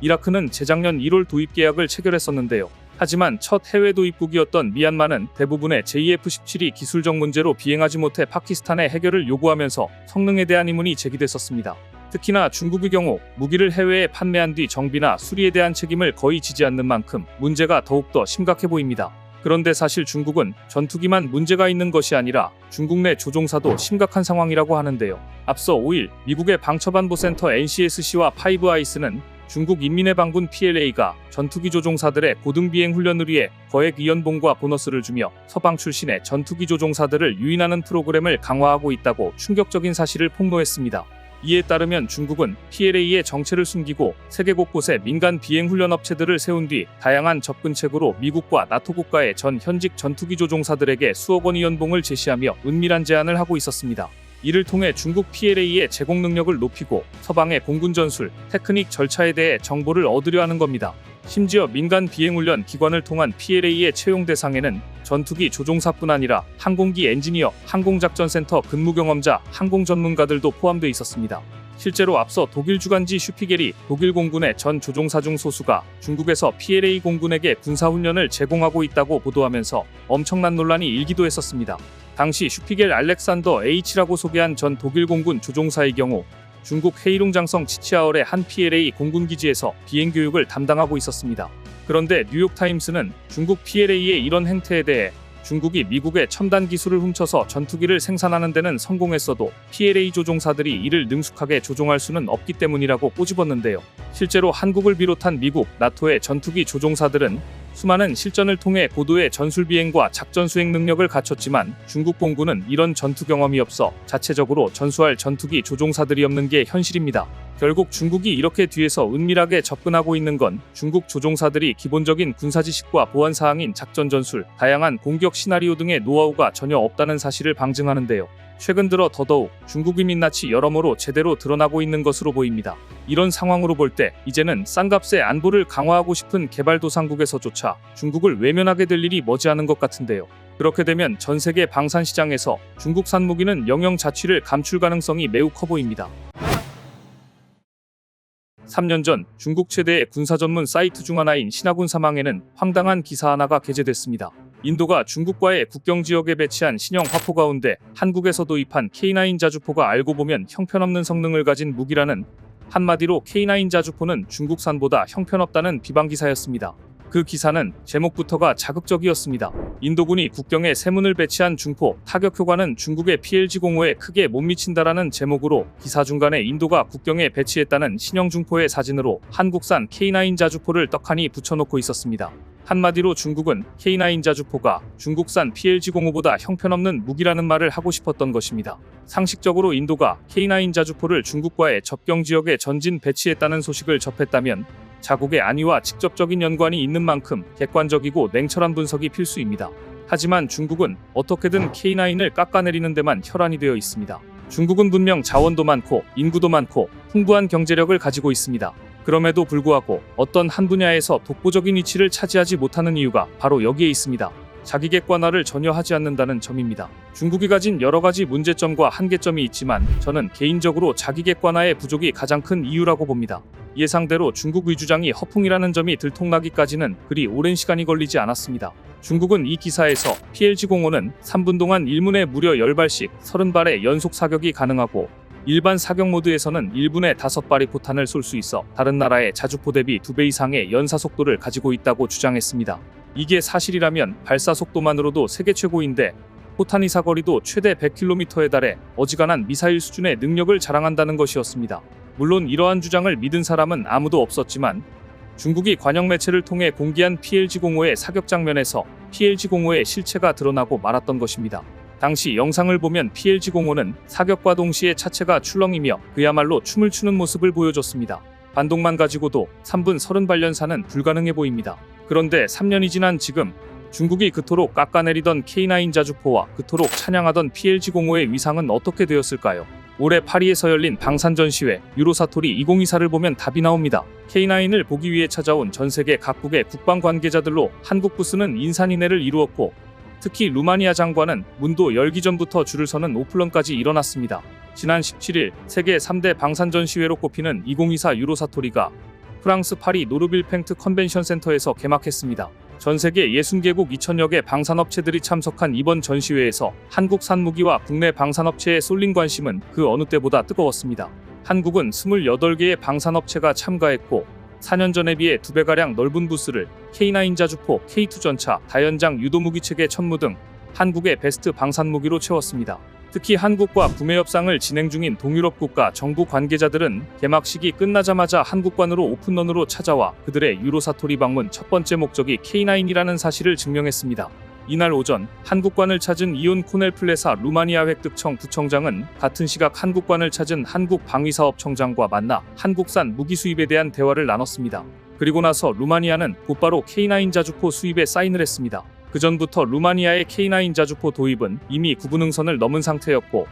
이라크는 재작년 1월 도입 계약을 체결했었는데요. 하지만 첫 해외 도입국이었던 미얀마는 대부분의 JF-17이 기술적 문제로 비행하지 못해 파키스탄에 해결을 요구하면서 성능에 대한 의문이 제기됐었습니다. 특히나 중국의 경우 무기를 해외에 판매한 뒤 정비나 수리에 대한 책임을 거의 지지 않는 만큼 문제가 더욱더 심각해 보입니다. 그런데 사실 중국은 전투기만 문제가 있는 것이 아니라 중국 내 조종사도 심각한 상황이라고 하는데요. 앞서 5일 미국의 방첩안보센터 NCSC와 파이브 아이스는 중국 인민해방군 PLA가 전투기 조종사들의 고등비행 훈련을 위해 거액 이연봉과 보너스를 주며 서방 출신의 전투기 조종사들을 유인하는 프로그램을 강화하고 있다고 충격적인 사실을 폭로했습니다. 이에 따르면 중국은 PLA의 정체를 숨기고 세계 곳곳에 민간 비행 훈련 업체들을 세운 뒤 다양한 접근책으로 미국과 나토 국가의 전 현직 전투기 조종사들에게 수억 원의 연봉을 제시하며 은밀한 제안을 하고 있었습니다. 이를 통해 중국 PLA의 제공 능력을 높이고 서방의 공군 전술, 테크닉 절차에 대해 정보를 얻으려 하는 겁니다. 심지어 민간 비행훈련 기관을 통한 PLA의 채용 대상에는 전투기 조종사뿐 아니라 항공기 엔지니어, 항공작전센터 근무 경험자, 항공 전문가들도 포함되어 있었습니다. 실제로 앞서 독일 주간지 슈피겔이 독일 공군의 전 조종사 중 소수가 중국에서 PLA 공군에게 군사훈련을 제공하고 있다고 보도하면서 엄청난 논란이 일기도 했었습니다. 당시 슈피겔 알렉산더 H라고 소개한 전 독일 공군 조종사의 경우 중국 헤이룽 장성 치치아얼의 한 PLA 공군 기지에서 비행 교육을 담당하고 있었습니다. 그런데 뉴욕타임스는 중국 PLA의 이런 행태에 대해 중국이 미국의 첨단 기술을 훔쳐서 전투기를 생산하는 데는 성공했어도 PLA 조종사들이 이를 능숙하게 조종할 수는 없기 때문이라고 꼬집었는데요. 실제로 한국을 비롯한 미국, 나토의 전투기 조종사들은 수많은 실전을 통해 고도의 전술 비행과 작전 수행 능력을 갖췄지만 중국 공군은 이런 전투 경험이 없어 자체적으로 전수할 전투기 조종사들이 없는 게 현실입니다. 결국 중국이 이렇게 뒤에서 은밀하게 접근하고 있는 건 중국 조종사들이 기본적인 군사 지식과 보안 사항인 작전 전술, 다양한 공격 시나리오 등의 노하우가 전혀 없다는 사실을 방증하는데요. 최근 들어 더더욱 중국의 민낯이 여러모로 제대로 드러나고 있는 것으로 보입니다. 이런 상황으로 볼 때 이제는 싼값에 안보를 강화하고 싶은 개발도상국에서조차 중국을 외면하게 될 일이 머지않은 것 같은데요. 그렇게 되면 전 세계 방산 시장에서 중국산 무기는 영영 자취를 감출 가능성이 매우 커 보입니다. 3년 전 중국 최대의 군사 전문 사이트 중 하나인 신화군 사망에는 황당한 기사 하나가 게재됐습니다. 인도가 중국과의 국경 지역에 배치한 신형 화포 가운데 한국에서 도입한 K9 자주포가 알고 보면 형편없는 성능을 가진 무기라는, 한마디로 K9 자주포는 중국산보다 형편없다는 비방 기사였습니다. 그 기사는 제목부터가 자극적이었습니다. 인도군이 국경에 세문을 배치한 중포, 타격 효과는 중국의 PLG-05에 크게 못 미친다라는 제목으로 기사 중간에 인도가 국경에 배치했다는 신형 중포의 사진으로 한국산 K9 자주포를 떡하니 붙여놓고 있었습니다. 한마디로 중국은 K9 자주포가 중국산 PLG-05보다 형편없는 무기라는 말을 하고 싶었던 것입니다. 상식적으로 인도가 K9 자주포를 중국과의 접경 지역에 전진 배치했다는 소식을 접했다면 자국의 안위와 직접적인 연관이 있는 만큼 객관적이고 냉철한 분석이 필수입니다. 하지만 중국은 어떻게든 K9을 깎아내리는 데만 혈안이 되어 있습니다. 중국은 분명 자원도 많고 인구도 많고 풍부한 경제력을 가지고 있습니다. 그럼에도 불구하고 어떤 한 분야에서 독보적인 위치를 차지하지 못하는 이유가 바로 여기에 있습니다. 자기 객관화를 전혀 하지 않는다는 점입니다. 중국이 가진 여러 가지 문제점과 한계점이 있지만 저는 개인적으로 자기 객관화의 부족이 가장 큰 이유라고 봅니다. 예상대로 중국의 주장이 허풍이라는 점이 들통나기까지는 그리 오랜 시간이 걸리지 않았습니다. 중국은 이 기사에서 PLG-05는 3분 동안 1문에 무려 10발씩 30발의 연속 사격이 가능하고 일반 사격 모드에서는 1분에 5발의 포탄을 쏠 수 있어 다른 나라의 자주포 대비 2배 이상의 연사 속도를 가지고 있다고 주장했습니다. 이게 사실이라면 발사 속도만으로도 세계 최고인데 포탄 이사거리도 최대 100km에 달해 어지간한 미사일 수준의 능력을 자랑한다는 것이었습니다. 물론 이러한 주장을 믿은 사람은 아무도 없었지만 중국이 관영 매체를 통해 공개한 PLG-05의 사격 장면에서 PLG-05의 실체가 드러나고 말았던 것입니다. 당시 영상을 보면 PLG-05는 사격과 동시에 차체가 출렁이며 그야말로 춤을 추는 모습을 보여줬습니다. 반동만 가지고도 3분 30발 연사는 불가능해 보입니다. 그런데 3년이 지난 지금 중국이 그토록 깎아내리던 K9 자주포와 그토록 찬양하던 PLG-05의 위상은 어떻게 되었을까요? 올해 파리에서 열린 방산전시회 유로사토리 2024를 보면 답이 나옵니다. K9을 보기 위해 찾아온 전 세계 각국의 국방 관계자들로 한국 부스는 인산인해를 이루었고 특히 루마니아 장관은 문도 열기 전부터 줄을 서는 오플런까지 일어났습니다. 지난 17일 세계 3대 방산전시회로 꼽히는 2024 유로사토리가 프랑스 파리 노르빌팽트 컨벤션 센터에서 개막했습니다. 전 세계 60개국 2000여 개 방산업체들이 참석한 이번 전시회에서 한국산 무기와 국내 방산업체에 쏠린 관심은 그 어느 때보다 뜨거웠습니다. 한국은 28개의 방산업체가 참가했고 4년 전에 비해 2배가량 넓은 부스를 K9 자주포, K2 전차, 다연장 유도무기체계 천무 등 한국의 베스트 방산무기로 채웠습니다. 특히 한국과 구매 협상을 진행 중인 동유럽 국가 정부 관계자들은 개막식이 끝나자마자 한국관으로 오픈런으로 찾아와 그들의 유로사토리 방문 첫 번째 목적이 K9이라는 사실을 증명했습니다. 이날 오전 한국관을 찾은 이온 코넬플레사 루마니아 획득청 부청장은 같은 시각 한국관을 찾은 한국방위사업청장과 만나 한국산 무기 수입에 대한 대화를 나눴습니다. 그리고 나서 루마니아는 곧바로 K9 자주포 수입에 사인을 했습니다. 그 전부터 루마니아의 K9 자주포 도입은 이미 구분응선을 넘은 상태였고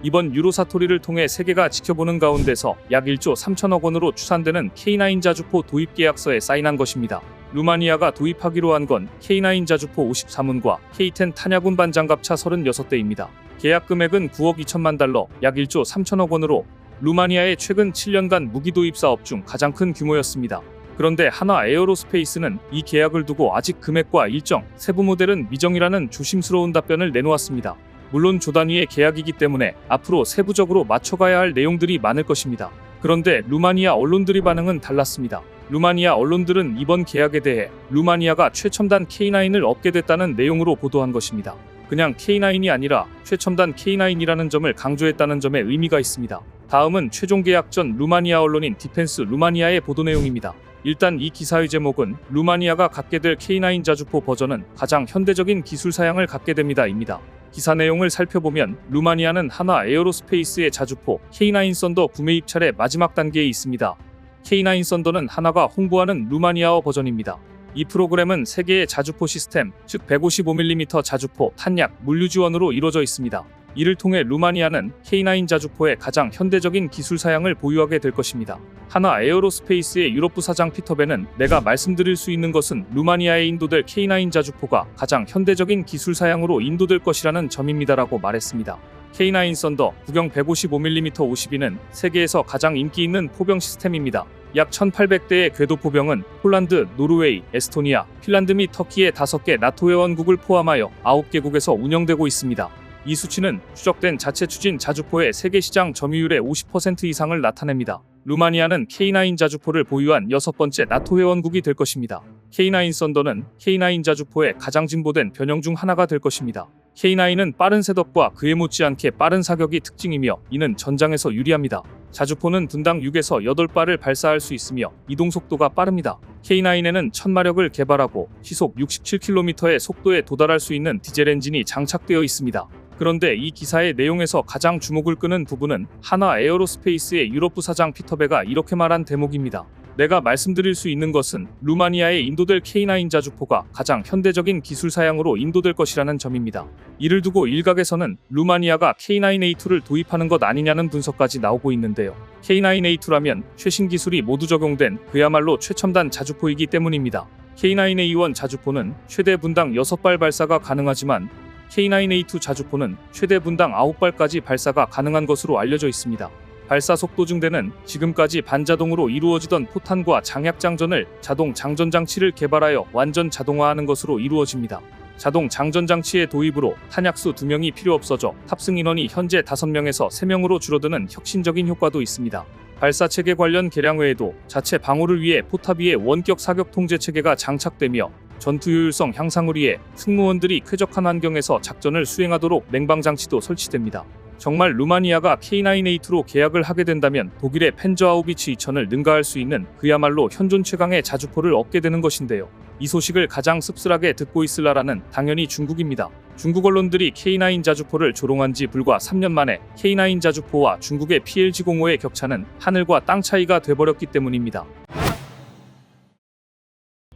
이번 유로사토리를 통해 세계가 지켜보는 가운데서 약 1조 3천억 원으로 추산되는 K9 자주포 도입 계약서에 사인한 것입니다. 루마니아가 도입하기로 한 건 K9 자주포 54문과 K10 탄약운 반장갑차 36대입니다. 계약 금액은 9억 2천만 달러, 약 1조 3천억 원으로 루마니아의 최근 7년간 무기 도입 사업 중 가장 큰 규모였습니다. 그런데 한화 에어로스페이스는 이 계약을 두고 아직 금액과 일정, 세부 모델은 미정이라는 조심스러운 답변을 내놓았습니다. 물론 조 단위의 계약이기 때문에 앞으로 세부적으로 맞춰가야 할 내용들이 많을 것입니다. 그런데 루마니아 언론들의 반응은 달랐습니다. 루마니아 언론들은 이번 계약에 대해 루마니아가 최첨단 K9을 얻게 됐다는 내용으로 보도한 것입니다. 그냥 K9이 아니라 최첨단 K9이라는 점을 강조했다는 점에 의미가 있습니다. 다음은 최종 계약 전 루마니아 언론인 디펜스 루마니아의 보도 내용입니다. 일단 이 기사의 제목은 루마니아가 갖게 될 K9 자주포 버전은 가장 현대적인 기술 사양을 갖게 됩니다.입니다. 기사 내용을 살펴보면 루마니아는 한화 에어로스페이스의 자주포 K9 썬더 구매 입찰의 마지막 단계에 있습니다. K9 썬더는 한화가 홍보하는 루마니아어 버전입니다. 이 프로그램은 세 개의 자주포 시스템, 즉 155mm 자주포, 탄약, 물류 지원으로 이루어져 있습니다. 이를 통해 루마니아는 K9 자주포의 가장 현대적인 기술 사양을 보유하게 될 것입니다. 한화 에어로스페이스의 유럽부 사장 피터벤은 내가 말씀드릴 수 있는 것은 루마니아에 인도될 K9 자주포가 가장 현대적인 기술 사양으로 인도될 것이라는 점입니다라고 말했습니다. K9 썬더 구경 155mm 52는 세계에서 가장 인기 있는 포병 시스템입니다. 약 1800대의 궤도 포병은 폴란드, 노르웨이, 에스토니아, 핀란드 및 터키의 5개 나토 회원국을 포함하여 9개국에서 운영되고 있습니다. 이 수치는 추적된 자체 추진 자주포의 세계 시장 점유율의 50% 이상을 나타냅니다. 루마니아는 K9 자주포를 보유한 6번째 나토 회원국이 될 것입니다. K9 썬더는 K9 자주포의 가장 진보된 변형 중 하나가 될 것입니다. K9은 빠른 셋업과 그에 못지않게 빠른 사격이 특징이며 이는 전장에서 유리합니다. 자주포는 분당 6에서 8발을 발사할 수 있으며 이동 속도가 빠릅니다. K9에는 1000마력을 개발하고 시속 67km의 속도에 도달할 수 있는 디젤 엔진이 장착되어 있습니다. 그런데 이 기사의 내용에서 가장 주목을 끄는 부분은 한화 에어로스페이스의 유럽부 사장 피터베가 이렇게 말한 대목입니다. 내가 말씀드릴 수 있는 것은 루마니아에 인도될 K9 자주포가 가장 현대적인 기술 사양으로 인도될 것이라는 점입니다. 이를 두고 일각에서는 루마니아가 K9A2를 도입하는 것 아니냐는 분석까지 나오고 있는데요. K9A2라면 최신 기술이 모두 적용된 그야말로 최첨단 자주포이기 때문입니다. K9A1 자주포는 최대 분당 6발 발사가 가능하지만 K9A2 자주포는 최대 분당 9발까지 발사가 가능한 것으로 알려져 있습니다. 발사 속도 증대는 지금까지 반자동으로 이루어지던 포탄과 장약 장전을 자동 장전 장치를 개발하여 완전 자동화하는 것으로 이루어집니다. 자동 장전 장치의 도입으로 탄약수 2명이 필요 없어져 탑승 인원이 현재 5명에서 3명으로 줄어드는 혁신적인 효과도 있습니다. 발사 체계 관련 개량 외에도 자체 방어를 위해 포탑 위에 원격 사격 통제 체계가 장착되며 전투 효율성 향상을 위해 승무원들이 쾌적한 환경에서 작전을 수행하도록 냉방 장치도 설치됩니다. 정말 루마니아가 K9A2로 계약을 하게 된다면 독일의 펜저하우비츠 2000을 능가할 수 있는 그야말로 현존 최강의 자주포를 얻게 되는 것인데요. 이 소식을 가장 씁쓸하게 듣고 있을 나라는 당연히 중국입니다. 중국 언론들이 K9 자주포를 조롱한 지 불과 3년 만에 K9 자주포와 중국의 PLG-05의 격차는 하늘과 땅 차이가 돼버렸기 때문입니다.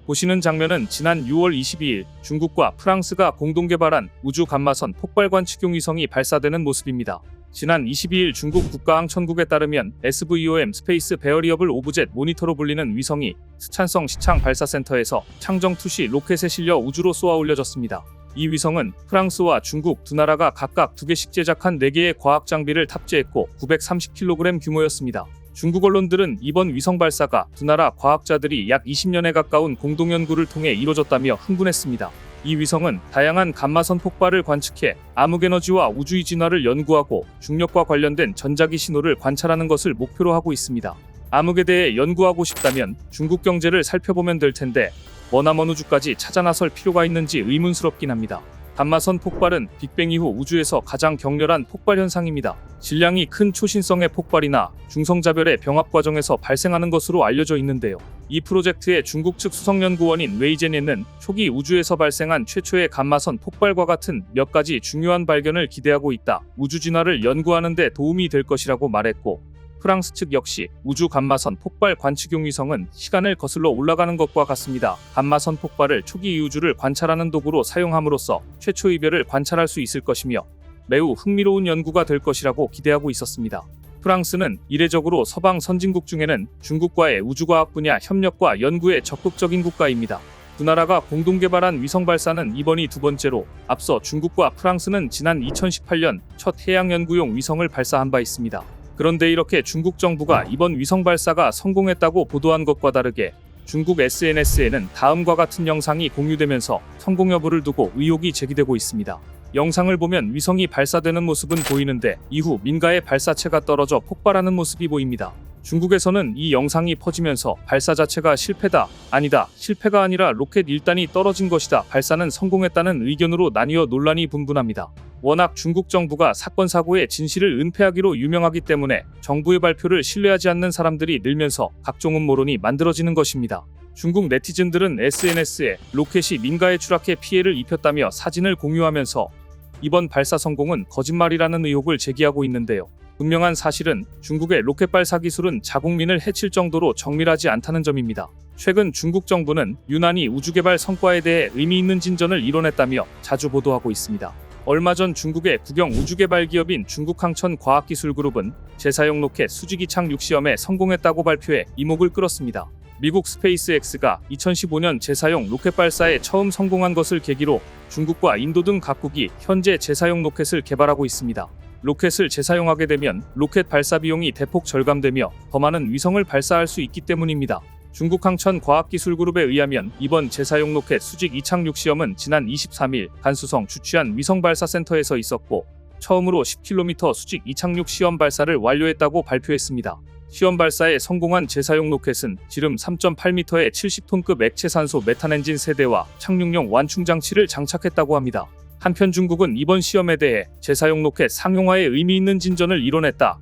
보시는 장면은 지난 6월 22일 중국과 프랑스가 공동 개발한 우주 감마선 폭발관 측용 위성이 발사되는 모습입니다. 지난 22일 중국 국가항천국에 따르면 SVOM 스페이스 베어리어블 오브젯 모니터로 불리는 위성이 스촨성 시창 발사센터에서 창정2시 로켓에 실려 우주로 쏘아 올려졌습니다. 이 위성은 프랑스와 중국 두 나라가 각각 2개씩 제작한 4개의 과학 장비를 탑재했고 930kg 규모였습니다. 중국 언론들은 이번 위성 발사가 두 나라 과학자들이 약 20년에 가까운 공동 연구를 통해 이뤄졌다며 흥분했습니다. 이 위성은 다양한 감마선 폭발을 관측해 암흑에너지와 우주의 진화를 연구하고 중력과 관련된 전자기 신호를 관찰하는 것을 목표로 하고 있습니다. 암흑에 대해 연구하고 싶다면 중국 경제를 살펴보면 될 텐데 머나먼 우주까지 찾아 나설 필요가 있는지 의문스럽긴 합니다. 감마선 폭발은 빅뱅 이후 우주에서 가장 격렬한 폭발 현상입니다. 질량이 큰 초신성의 폭발이나 중성자별의 병합 과정에서 발생하는 것으로 알려져 있는데요. 이 프로젝트의 중국 측 수석연구원인 웨이젠예는 초기 우주에서 발생한 최초의 감마선 폭발과 같은 몇 가지 중요한 발견을 기대하고 있다. 우주 진화를 연구하는 데 도움이 될 것이라고 말했고, 프랑스 측 역시 우주 감마선 폭발 관측용 위성은 시간을 거슬러 올라가는 것과 같습니다. 감마선 폭발을 초기 우주를 관찰하는 도구로 사용함으로써 최초의 별을 관찰할 수 있을 것이며 매우 흥미로운 연구가 될 것이라고 기대하고 있었습니다. 프랑스는 이례적으로 서방 선진국 중에는 중국과의 우주과학 분야 협력과 연구에 적극적인 국가입니다. 두 나라가 공동 개발한 위성 발사는 이번이 두 번째로, 앞서 중국과 프랑스는 지난 2018년 첫 해양연구용 위성을 발사한 바 있습니다. 그런데 이렇게 중국 정부가 이번 위성 발사가 성공했다고 보도한 것과 다르게 중국 SNS에는 다음과 같은 영상이 공유되면서 성공 여부를 두고 의혹이 제기되고 있습니다. 영상을 보면 위성이 발사되는 모습은 보이는데 이후 민가의 발사체가 떨어져 폭발하는 모습이 보입니다. 중국에서는 이 영상이 퍼지면서 발사 자체가 실패다, 아니다, 실패가 아니라 로켓 1단이 떨어진 것이다, 발사는 성공했다는 의견으로 나뉘어 논란이 분분합니다. 워낙 중국 정부가 사건 사고의 진실을 은폐하기로 유명하기 때문에 정부의 발표를 신뢰하지 않는 사람들이 늘면서 각종 음모론이 만들어지는 것입니다. 중국 네티즌들은 SNS에 로켓이 민가에 추락해 피해를 입혔다며 사진을 공유하면서 이번 발사 성공은 거짓말이라는 의혹을 제기하고 있는데요. 분명한 사실은 중국의 로켓 발사 기술은 자국민을 해칠 정도로 정밀하지 않다는 점입니다. 최근 중국 정부는 유난히 우주 개발 성과에 대해 의미 있는 진전을 이뤄냈다며 자주 보도하고 있습니다. 얼마 전 중국의 국영 우주개발 기업인 중국항천과학기술그룹은 재사용 로켓 수직이 착륙 시험에 성공했다고 발표해 이목을 끌었습니다. 미국 스페이스X가 2015년 재사용 로켓 발사에 처음 성공한 것을 계기로 중국과 인도 등 각국이 현재 재사용 로켓을 개발하고 있습니다. 로켓을 재사용하게 되면 로켓 발사 비용이 대폭 절감되며 더 많은 위성을 발사할 수 있기 때문입니다. 중국항천과학기술그룹에 의하면 이번 재사용 로켓 수직 이착륙 시험은 지난 23일 간수성 주취한 위성발사센터에서 있었고 처음으로 10km 수직 이착륙 시험 발사를 완료했다고 발표했습니다. 시험 발사에 성공한 재사용 로켓은 지름 3.8m의 70톤급 액체산소 메탄 엔진 세대와 착륙용 완충 장치를 장착했다고 합니다. 한편 중국은 이번 시험에 대해 재사용 로켓 상용화에 의미 있는 진전을 이뤄냈다.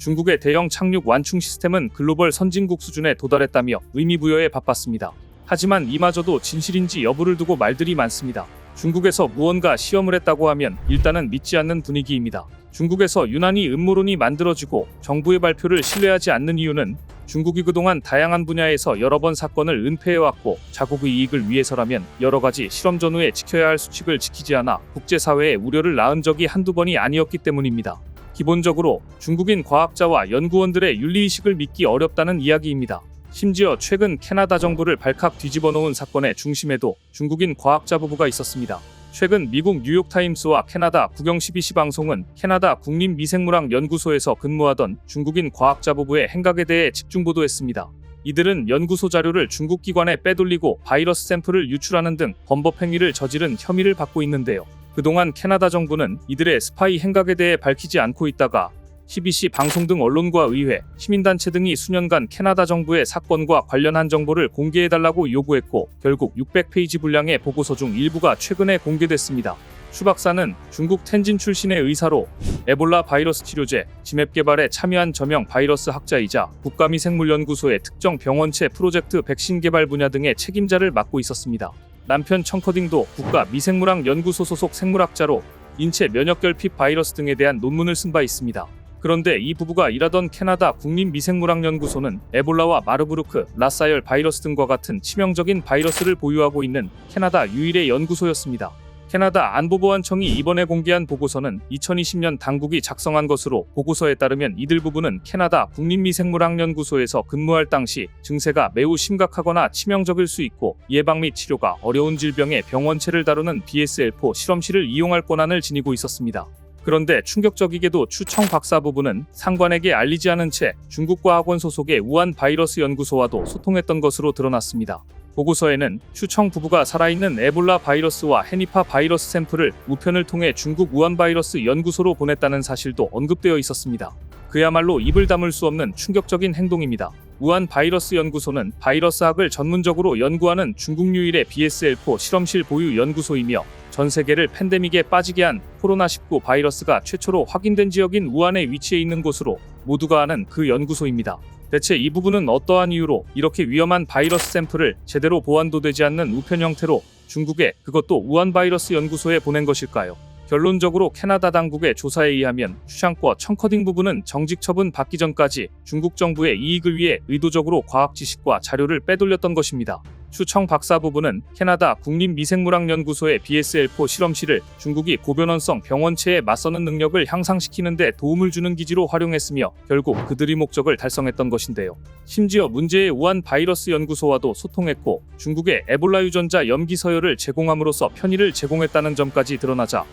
중국의 대형 착륙 완충 시스템은 글로벌 선진국 수준에 도달했다며 의미 부여에 바빴습니다. 하지만 이마저도 진실인지 여부를 두고 말들이 많습니다. 중국에서 무언가 시험을 했다고 하면 일단은 믿지 않는 분위기입니다. 중국에서 유난히 음모론이 만들어지고 정부의 발표를 신뢰하지 않는 이유는 중국이 그동안 다양한 분야에서 여러 번 사건을 은폐해왔고 자국의 이익을 위해서라면 여러 가지 실험 전후에 지켜야 할 수칙을 지키지 않아 국제사회의 우려를 낳은 적이 한두 번이 아니었기 때문입니다. 기본적으로 중국인 과학자와 연구원들의 윤리의식을 믿기 어렵다는 이야기입니다. 심지어 최근 캐나다 정부를 발칵 뒤집어 놓은 사건의 중심에도 중국인 과학자 부부가 있었습니다. 최근 미국 뉴욕타임스와 캐나다 국영 CBC 방송은 캐나다 국립미생물학연구소에서 근무하던 중국인 과학자 부부의 행각에 대해 집중 보도했습니다. 이들은 연구소 자료를 중국 기관에 빼돌리고 바이러스 샘플을 유출하는 등 범법 행위를 저지른 혐의를 받고 있는데요. 그동안 캐나다 정부는 이들의 스파이 행각에 대해 밝히지 않고 있다가 CBC 방송 등 언론과 의회, 시민단체 등이 수년간 캐나다 정부의 사건과 관련한 정보를 공개해달라고 요구했고 결국 600페이지 분량의 보고서 중 일부가 최근에 공개됐습니다. 추 박사는 중국 텐진 출신의 의사로 에볼라 바이러스 치료제, 지맵 개발에 참여한 저명 바이러스 학자이자 국가미생물연구소의 특정 병원체 프로젝트 백신 개발 분야 등의 책임자를 맡고 있었습니다. 남편 청커딩도 국가미생물학연구소 소속 생물학자로 인체 면역결핍 바이러스 등에 대한 논문을 쓴 바 있습니다. 그런데 이 부부가 일하던 캐나다 국립미생물학연구소는 에볼라와 마르부르크, 라사열 바이러스 등과 같은 치명적인 바이러스를 보유하고 있는 캐나다 유일의 연구소였습니다. 캐나다 안보보안청이 이번에 공개한 보고서는 2020년 당국이 작성한 것으로 보고서에 따르면 이들 부부는 캐나다 국립미생물학연구소에서 근무할 당시 증세가 매우 심각하거나 치명적일 수 있고 예방 및 치료가 어려운 질병의 병원체를 다루는 BSL-4 실험실을 이용할 권한을 지니고 있었습니다. 그런데 충격적이게도 추청 박사 부부는 상관에게 알리지 않은 채 중국 과학원 소속의 우한 바이러스 연구소와도 소통했던 것으로 드러났습니다. 보고서에는 추청 부부가 살아있는 에볼라 바이러스와 헤니파 바이러스 샘플을 우편을 통해 중국 우한 바이러스 연구소로 보냈다는 사실도 언급되어 있었습니다. 그야말로 입을 다물 수 없는 충격적인 행동입니다. 우한 바이러스 연구소는 바이러스학을 전문적으로 연구하는 중국 유일의 BSL-4 실험실 보유 연구소이며 전 세계를 팬데믹에 빠지게 한 코로나19 바이러스가 최초로 확인된 지역인 우한에 위치해 있는 곳으로 모두가 아는 그 연구소입니다. 대체 이 부분은 어떠한 이유로 이렇게 위험한 바이러스 샘플을 제대로 보안도 되지 않는 우편 형태로 중국에, 그것도 우한 바이러스 연구소에 보낸 것일까요? 결론적으로 캐나다 당국의 조사에 의하면 추샹궈 청커딩 부부는 정직 처분 받기 전까지 중국 정부의 이익을 위해 의도적으로 과학 지식과 자료를 빼돌렸던 것입니다. 추청 박사 부부는 캐나다 국립미생물학연구소의 BSL-4 실험실을 중국이 고변원성 병원체에 맞서는 능력을 향상시키는 데 도움을 주는 기지로 활용했으며 결국 그들의 목적을 달성했던 것인데요. 심지어 문제의 우한 바이러스 연구소와도 소통했고 중국에 에볼라 유전자 염기 서열을 제공함으로써 편의를 제공했다는 점까지 드러나자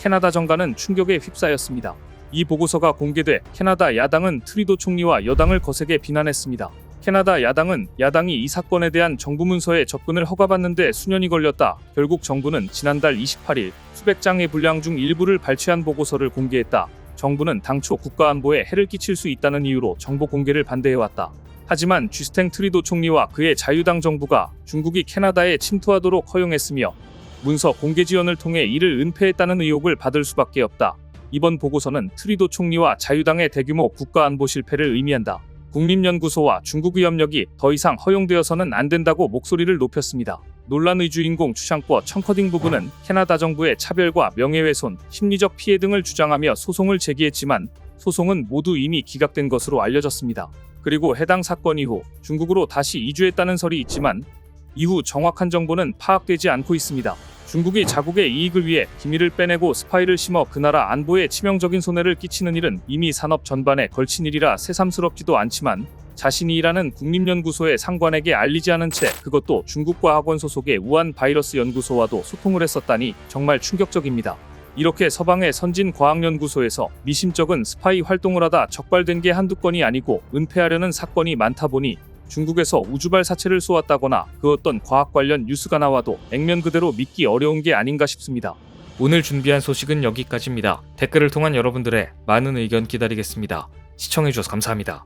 캐나다 정가는 충격에 휩싸였습니다. 이 보고서가 공개돼 캐나다 야당은 트리도 총리와 여당을 거세게 비난했습니다. 캐나다 야당은 야당이 이 사건에 대한 정부 문서에 접근을 허가받는데 수년이 걸렸다. 결국 정부는 지난달 28일 수백 장의 분량 중 일부를 발췌한 보고서를 공개했다. 정부는 당초 국가안보에 해를 끼칠 수 있다는 이유로 정보 공개를 반대해왔다. 하지만 쥐스탱 트리도 총리와 그의 자유당 정부가 중국이 캐나다에 침투하도록 허용했으며 문서 공개 지원을 통해 이를 은폐했다는 의혹을 받을 수밖에 없다. 이번 보고서는 트리도 총리와 자유당의 대규모 국가안보 실패를 의미한다. 국립연구소와 중국의 협력이 더 이상 허용되어서는 안 된다고 목소리를 높였습니다. 논란의 주인공 추샹궈 청커딩 부부는 캐나다 정부의 차별과 명예훼손, 심리적 피해 등을 주장하며 소송을 제기했지만 소송은 모두 이미 기각된 것으로 알려졌습니다. 그리고 해당 사건 이후 중국으로 다시 이주했다는 설이 있지만 이후 정확한 정보는 파악되지 않고 있습니다. 중국이 자국의 이익을 위해 기밀을 빼내고 스파이를 심어 그 나라 안보에 치명적인 손해를 끼치는 일은 이미 산업 전반에 걸친 일이라 새삼스럽지도 않지만 자신이 일하는 국립연구소의 상관에게 알리지 않은 채 그것도 중국 과학원 소속의 우한 바이러스 연구소와도 소통을 했었다니 정말 충격적입니다. 이렇게 서방의 선진 과학연구소에서 미심쩍은 스파이 활동을 하다 적발된 게 한두 건이 아니고 은폐하려는 사건이 많다 보니 중국에서 우주발 사체를 쏘았다거나 그 어떤 과학 관련 뉴스가 나와도 액면 그대로 믿기 어려운 게 아닌가 싶습니다. 오늘 준비한 소식은 여기까지입니다. 댓글을 통한 여러분들의 많은 의견 기다리겠습니다. 시청해주셔서 감사합니다.